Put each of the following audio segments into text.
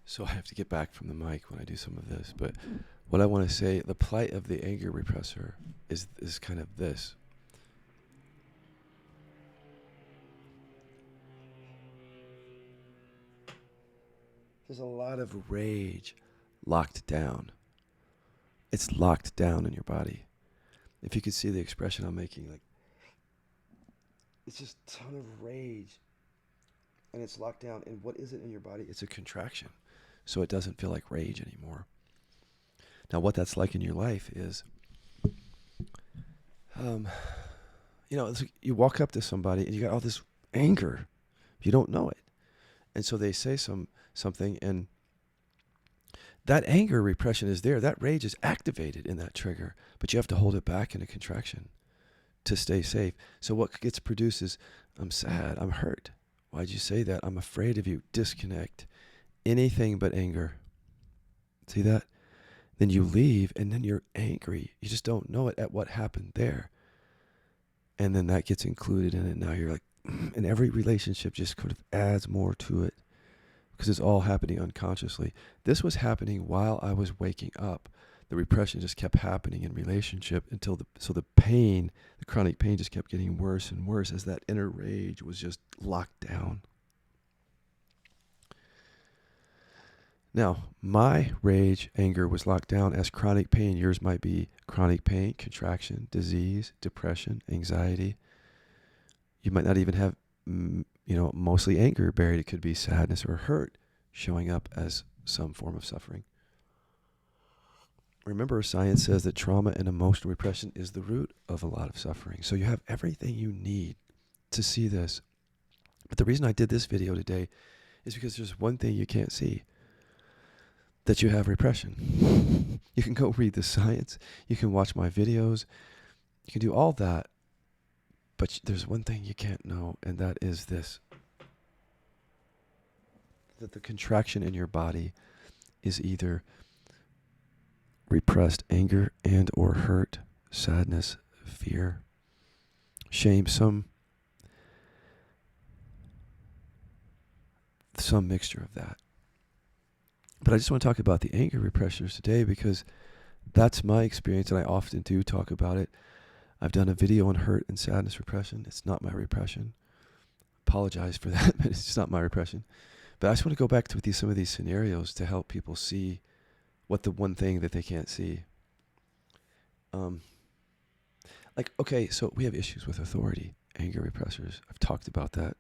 So I have to get back from the mic when I do some of this. But what I want to say, the plight of the anger repressor is kind of this. There's a lot of rage locked down. It's locked down in your body. If you could see the expression I'm making, like, it's just a ton of rage and it's locked down. And what is it in your body? It's a contraction. So it doesn't feel like rage anymore. Now, what that's like in your life is, it's like you walk up to somebody and you got all this anger. You don't know it. And so they say something, and that anger repression is there. That rage is activated in that trigger, but you have to hold it back in a contraction to stay safe. So what gets produced is, I'm sad, I'm hurt. Why'd you say that? I'm afraid of you. Disconnect. Anything but anger. See that? Then you leave, and then you're angry. You just don't know it at what happened there. And then that gets included in it. Now you're like, and every relationship just kind of adds more to it because it's all happening unconsciously. This was happening while I was waking up. The repression just kept happening in relationship until the pain, the chronic pain just kept getting worse and worse as that inner rage was just locked down. Now, my rage, anger was locked down as chronic pain. Yours might be chronic pain, contraction, disease, depression, anxiety. You might not even have, mostly anger buried. It could be sadness or hurt showing up as some form of suffering. Remember, science says that trauma and emotional repression is the root of a lot of suffering. So you have everything you need to see this. But the reason I did this video today is because there's one thing you can't see. That you have repression. You can go read the science. You can watch my videos. You can do all that. But there's one thing you can't know, and that is this. That the contraction in your body is either repressed anger and or hurt, sadness, fear, shame, some mixture of that. But I just want to talk about the anger repressors today because that's my experience, and I often do talk about it. I've done a video on hurt and sadness repression. It's not my repression. Apologize for that, but it's just not my repression. But I just want to go back to some of these scenarios to help people see what the one thing that they can't see. Okay, so we have issues with authority, anger repressors. I've talked about that.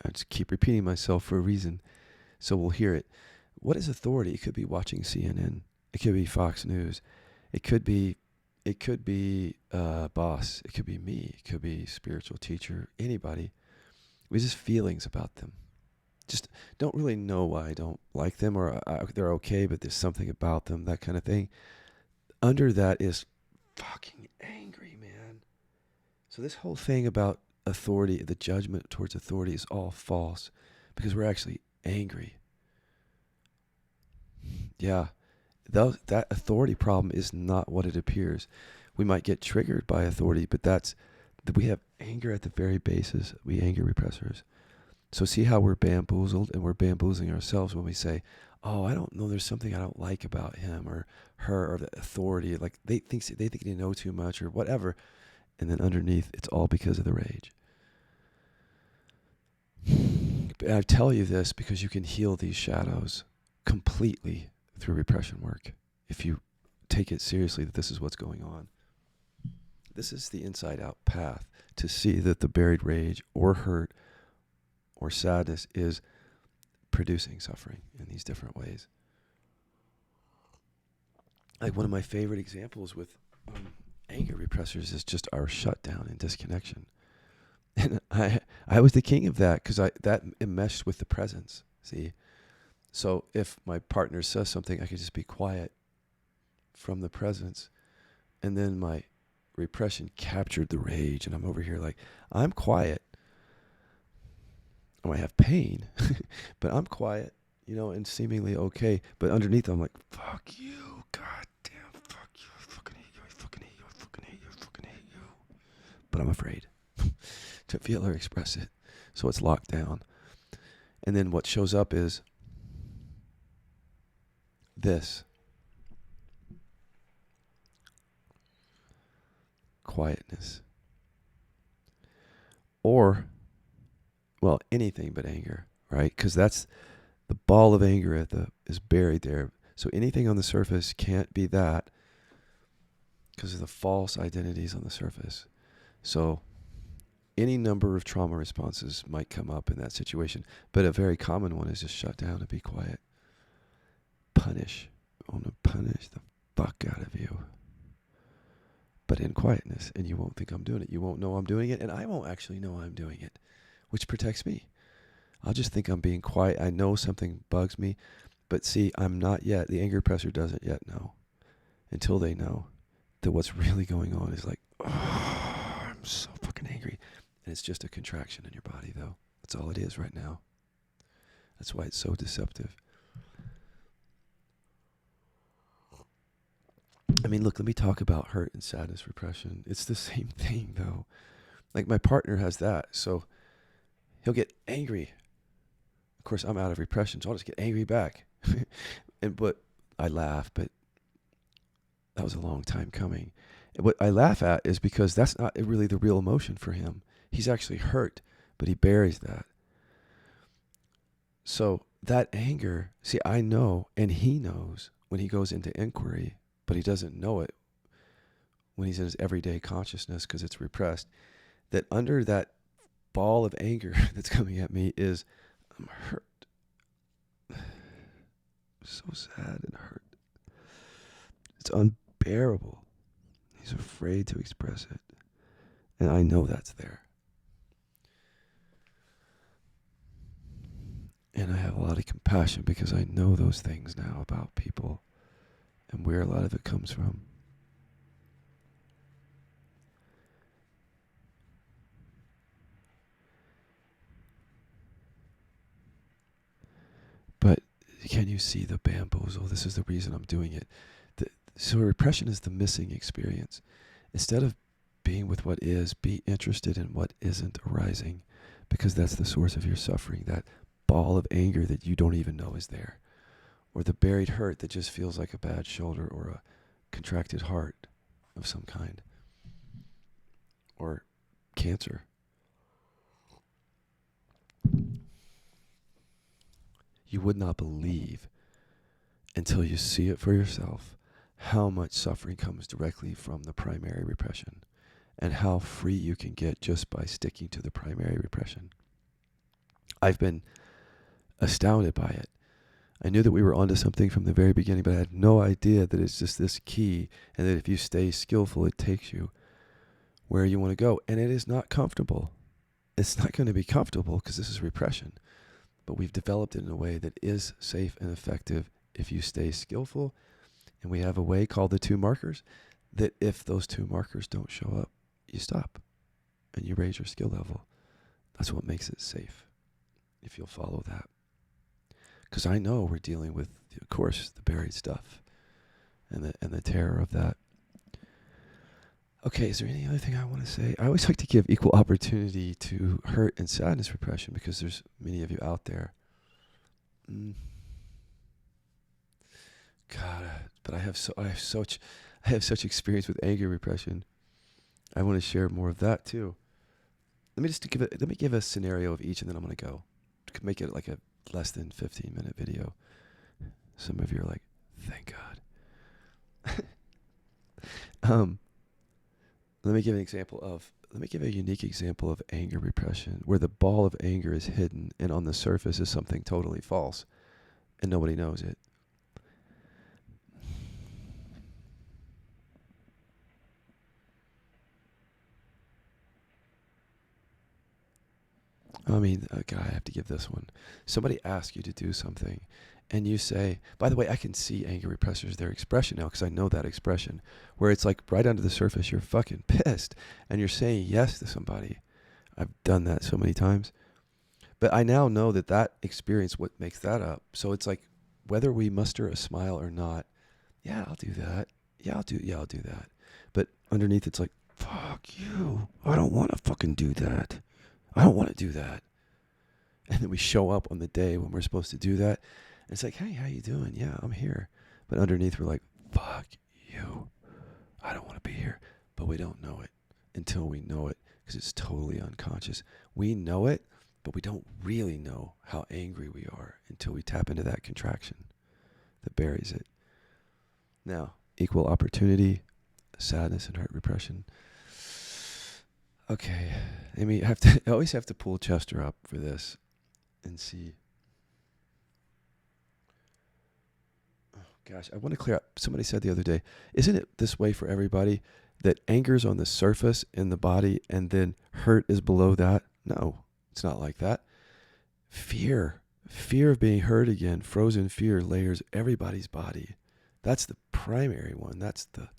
I just keep repeating myself for a reason, so we'll hear it. What is authority? It could be watching CNN. It could be Fox News. It could be boss. It could be me. It could be spiritual teacher. Anybody. We just feelings about them. Just don't really know why I don't like them or they're okay, but there's something about them, that kind of thing. Under that is fucking angry, man. So this whole thing about authority, the judgment towards authority is all false because we're actually angry. Yeah, that authority problem is not what it appears. We might get triggered by authority, but we have anger at the very basis. We anger repressors. So see how we're bamboozled, and we're bamboozling ourselves when we say, oh, I don't know, there's something I don't like about him or her or the authority. Like they think they know too much or whatever. And then underneath, it's all because of the rage. And I tell you this because you can heal these shadows completely through repression work if you take it seriously that this is what's going on. This is the inside out path to see that the buried rage or hurt or sadness is producing suffering in these different ways. Like one of my favorite examples with anger repressors is just our shutdown and disconnection. And I was the king of that because that enmeshed with the presence. See, so if my partner says something, I could just be quiet from the presence, and then my repression captured the rage, and I'm over here like I'm quiet. I might have pain, but I'm quiet, and seemingly okay. But underneath, I'm like, fuck you, goddamn, fuck you, I fucking hate you, I fucking hate you, I fucking hate you, I fucking hate you. But I'm afraid to feel or express it, so it's locked down. And then what shows up is this. Quietness. Or, well, anything but anger, right? Because that's the ball of anger is buried there. So anything on the surface can't be that because of the false identities on the surface. So any number of trauma responses might come up in that situation, but a very common one is just shut down and be quiet. Punish. I want to punish the fuck out of you. But in quietness, and you won't think I'm doing it. You won't know I'm doing it, and I won't actually know I'm doing it, which protects me. I'll just think I'm being quiet. I know something bugs me, but see, I'm not yet. The anger repressor doesn't yet know. Until they know that what's really going on is like, oh, I'm so fucking angry. And it's just a contraction in your body, though. That's all it is right now. That's why it's so deceptive. I mean, look, let me talk about hurt and sadness repression. It's the same thing, though. Like my partner has that, so he'll get angry. Of course, I'm out of repression, so I'll just get angry back. But I laugh, but that was a long time coming. And what I laugh at is because that's not really the real emotion for him. He's actually hurt, but he buries that. So that anger, see, I know, and he knows when he goes into inquiry, but he doesn't know it when he's in his everyday consciousness because it's repressed, that under that ball of anger that's coming at me is, I'm hurt. So sad and hurt. It's unbearable. He's afraid to express it. And I know that's there. And I have a lot of compassion because I know those things now about people and where a lot of it comes from. But can you see the bamboozle? This is the reason I'm doing it. So repression is the missing experience. Instead of being with what is, be interested in what isn't arising, because that's the source of your suffering, that ball of anger that you don't even know is there, or the buried hurt that just feels like a bad shoulder or a contracted heart of some kind, or cancer. You would not believe until you see it for yourself how much suffering comes directly from the primary repression and how free you can get just by sticking to the primary repression. I've been astounded by it. I knew that we were onto something from the very beginning, but I had no idea that it's just this key and that if you stay skillful, it takes you where you want to go. And it is not comfortable. It's not going to be comfortable because this is repression. But we've developed it in a way that is safe and effective if you stay skillful. And we have a way called the 2 markers that if those 2 markers don't show up, you stop and you raise your skill level. That's what makes it safe if you'll follow that. Because I know we're dealing with, of course, the buried stuff and the terror of that. Okay, is there any other thing I want to say? I always like to give equal opportunity to hurt and sadness repression because there's many of you out there. God, but I have such experience with anger repression. I want to share more of that too. Let me give a scenario of each, and then I'm gonna go. Make it like a less than 15-minute video. Some of you are like, thank God. Let me give a unique example of anger repression where the ball of anger is hidden and on the surface is something totally false and nobody knows it. I mean, God, I have to give this one. Somebody asks you to do something and you say, by the way, I can see anger repressors, their expression now, because I know that expression, where it's like right under the surface, you're fucking pissed and you're saying yes to somebody. I've done that so many times. But I now know that experience, what makes that up. So it's like, whether we muster a smile or not, yeah, I'll do that. Yeah, I'll do that. But underneath it's like, fuck you. I don't want to fucking do that. I don't want to do that. And then we show up on the day when we're supposed to do that. And it's like, hey, how you doing? Yeah, I'm here. But underneath, we're like, fuck you. I don't want to be here. But we don't know it until we know it, because it's totally unconscious. We know it, but we don't really know how angry we are until we tap into that contraction that buries it. Now, equal opportunity, sadness and hurt repression. Okay, I always have to pull Chester up for this and see. Oh gosh, I want to clear up. Somebody said the other day, isn't it this way for everybody, that anger's on the surface in the body and then hurt is below that? No, it's not like that. Fear of being hurt again, frozen fear layers everybody's body. That's the primary one. That's the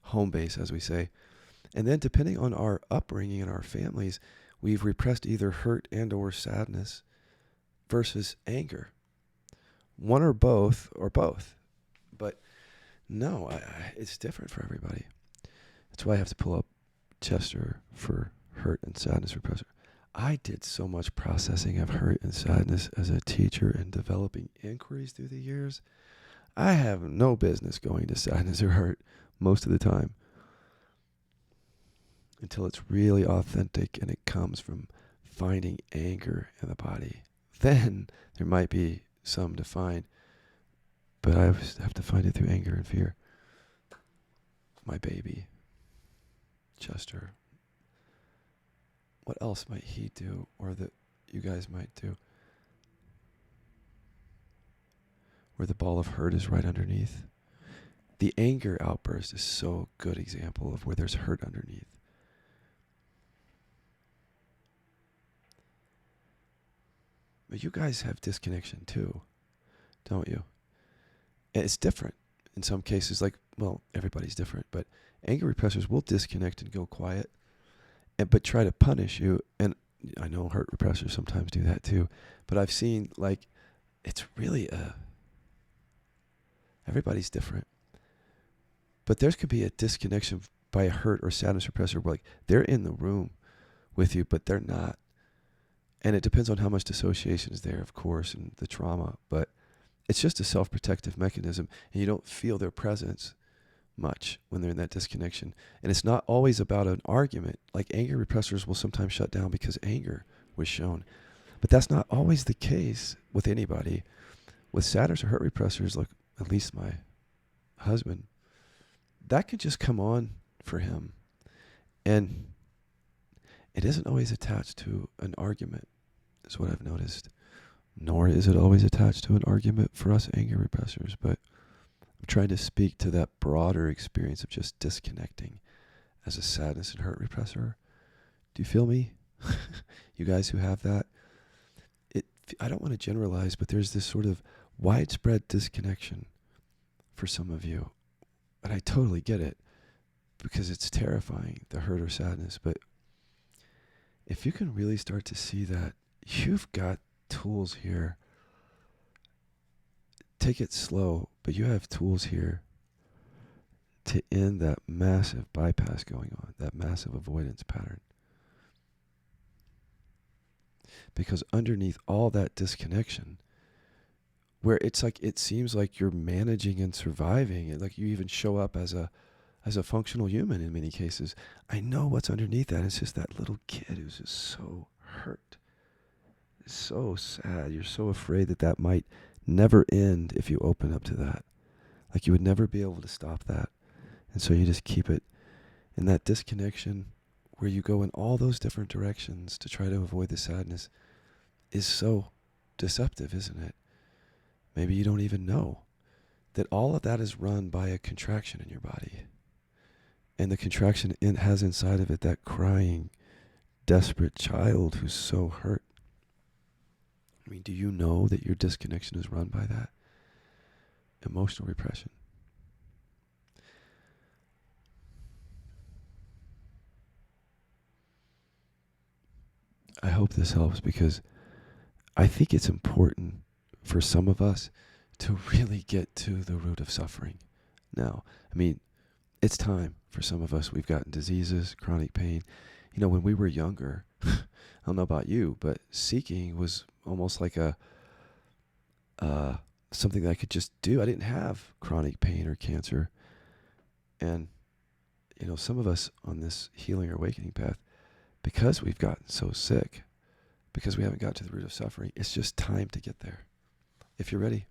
home base, as we say. And then depending on our upbringing and our families, we've repressed either hurt and or sadness versus anger. One or both, But no, it's different for everybody. That's why I have to pull up Chester for hurt and sadness repressor. I did so much processing of hurt and sadness as a teacher and developing inquiries through the years. I have no business going to sadness or hurt most of the time until it's really authentic and it comes from finding anger in the body. Then there might be some to find, but I have to find it through anger and fear. My baby, Chester. What else might he do, or that you guys might do? Where the ball of hurt is right underneath. The anger outburst is so good example of where there's hurt underneath. But you guys have disconnection too, don't you? And it's different in some cases. Like, well, everybody's different, but anger repressors will disconnect and go quiet, but try to punish you. And I know hurt repressors sometimes do that too. But I've seen, like, it's really everybody's different. But there could be a disconnection by a hurt or sadness repressor where, like, they're in the room with you, but they're not. And it depends on how much dissociation is there, of course, and the trauma. But it's just a self-protective mechanism, and you don't feel their presence much when they're in that disconnection. And it's not always about an argument. Like, anger repressors will sometimes shut down because anger was shown. But that's not always the case with anybody. With sadness or hurt repressors, like at least my husband, that could just come on for him. And it isn't always attached to an argument, is what I've noticed. Nor is it always attached to an argument for us anger repressors. But I'm trying to speak to that broader experience of just disconnecting as a sadness and hurt repressor. Do you feel me? You guys who have that? I don't want to generalize, but there's this sort of widespread disconnection for some of you. And I totally get it, because it's terrifying, the hurt or sadness. But if you can really start to see that, you've got tools here. Take it slow, but you have tools here to end that massive bypass going on, that massive avoidance pattern. Because underneath all that disconnection, where it's like, it seems like you're managing and surviving, and like you even show up as a functional human in many cases. I know what's underneath that. It's just that little kid who's just so hurt, so sad. You're so afraid that might never end if you open up to that. Like, you would never be able to stop that. And so you just keep it in that disconnection where you go in all those different directions to try to avoid the sadness is so deceptive, isn't it? Maybe you don't even know that all of that is run by a contraction in your body. And the contraction has inside of it that crying, desperate child who's so hurt. I mean, do you know that your disconnection is run by that? Emotional repression. I hope this helps, because I think it's important for some of us to really get to the root of suffering. Now, I mean, it's time for some of us. We've gotten diseases, chronic pain. You know, when we were younger, I don't know about you, but seeking was almost like a something that I could just do. I didn't have chronic pain or cancer. And, some of us on this healing or awakening path, because we've gotten so sick, because we haven't got to the root of suffering, it's just time to get there. If you're ready,